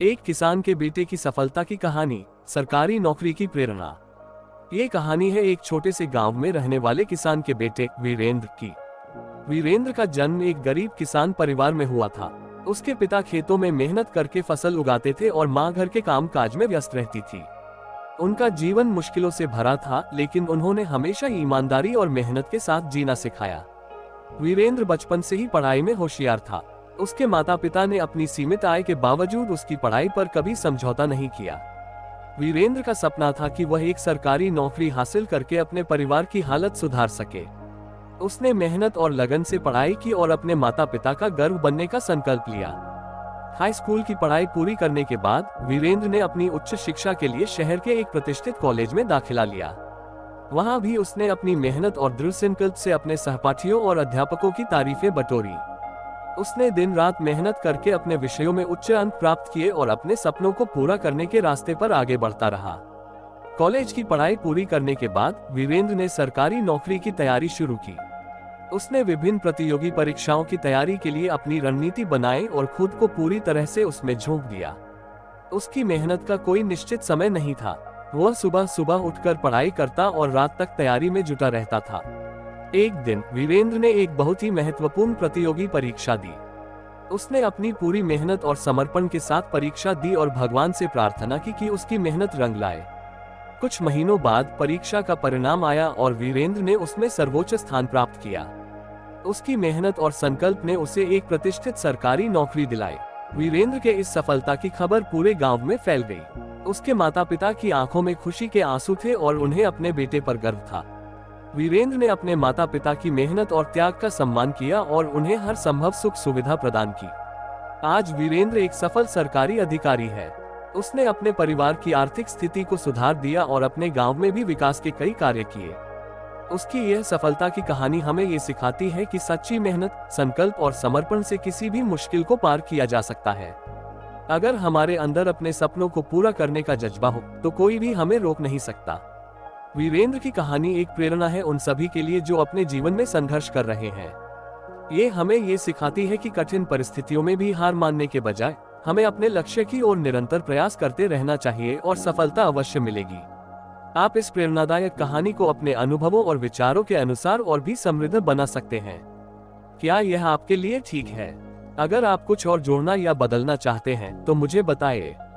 एक किसान के बेटे की सफलता की कहानी, सरकारी नौकरी की प्रेरणा। ये कहानी है एक छोटे से गांव में रहने वाले किसान के बेटे वीरेंद्र की। वीरेंद्र का जन्म एक गरीब किसान परिवार में हुआ था। उसके पिता खेतों में मेहनत करके फसल उगाते थे और मां घर के काम काज में व्यस्त रहती थी। उनका जीवन मुश्किलों से भरा था, लेकिन उन्होंने हमेशा ईमानदारी और मेहनत के साथ जीना सिखाया। वीरेंद्र बचपन से ही पढ़ाई में होशियार था। उसके माता पिता ने अपनी सीमित आय के बावजूद उसकी पढ़ाई पर कभी समझौता नहीं किया। वीरेंद्र का सपना था कि वह एक सरकारी नौकरी हासिल करके अपने परिवार की हालत सुधार सके। उसने मेहनत और लगन से पढ़ाई की और अपने माता पिता का गर्व बनने का संकल्प लिया। हाई स्कूल की पढ़ाई पूरी करने के बाद वीरेंद्र ने अपनी उच्च शिक्षा के लिए शहर के एक प्रतिष्ठित कॉलेज में दाखिला लिया। वहां भी उसने अपनी मेहनत और दृढ़ संकल्प से अपने सहपाठियों और अध्यापकों की तारीफें बटोरी। उसने दिन रात मेहनत करके अपने विषयों में उच्च अंक प्राप्त किए और अपने सपनों को पूरा करने के रास्ते पर आगे बढ़ता रहा। कॉलेज की पढ़ाई पूरी करने के बाद वीरेंद्र ने सरकारी नौकरी की तैयारी शुरू की। उसने विभिन्न प्रतियोगी परीक्षाओं की तैयारी के लिए अपनी रणनीति बनाई और खुद को पूरी तरह से उसमें झोंक दिया। उसकी मेहनत का कोई निश्चित समय नहीं था। वह सुबह सुबह उठकर पढ़ाई करता और रात तक तैयारी में जुटा रहता था। एक दिन वीरेंद्र ने एक बहुत ही महत्वपूर्ण प्रतियोगी परीक्षा दी। उसने अपनी पूरी मेहनत और समर्पण के साथ परीक्षा दी और भगवान से प्रार्थना की कि उसकी मेहनत रंग लाए। कुछ महीनों बाद परीक्षा का परिणाम आया और वीरेंद्र ने उसमें सर्वोच्च स्थान प्राप्त किया। उसकी मेहनत और संकल्प ने उसे एक प्रतिष्ठित सरकारी नौकरी दिलाई। वीरेंद्र के इस सफलता की खबर पूरे गांव में फैल गई। उसके माता पिता की आंखों में खुशी के आंसू थे और उन्हें अपने बेटे पर गर्व था। वीरेंद्र ने अपने माता पिता की मेहनत और त्याग का सम्मान किया और उन्हें हर संभव सुख सुविधा प्रदान की। आज वीरेंद्र एक सफल सरकारी अधिकारी है। उसने अपने परिवार की आर्थिक स्थिति को सुधार दिया और अपने गांव में भी विकास के कई कार्य किए। उसकी यह सफलता की कहानी हमें ये सिखाती है कि सच्ची मेहनत, संकल्प और समर्पण से किसी भी मुश्किल को पार किया जा सकता है। अगर हमारे अंदर अपने सपनों को पूरा करने का जज्बा हो, तो कोई भी हमें रोक नहीं सकता। वीरेंद्र की कहानी एक प्रेरणा है उन सभी के लिए जो अपने जीवन में संघर्ष कर रहे हैं। ये हमें ये सिखाती है कि कठिन परिस्थितियों में भी हार मानने के बजाय हमें अपने लक्ष्य की ओर निरंतर प्रयास करते रहना चाहिए और सफलता अवश्य मिलेगी। आप इस प्रेरणादायक कहानी को अपने अनुभवों और विचारों के अनुसार और भी समृद्ध बना सकते हैं। क्या यह आपके लिए ठीक है? अगर आप कुछ और जोड़ना या बदलना चाहते हैं तो मुझे बताएं।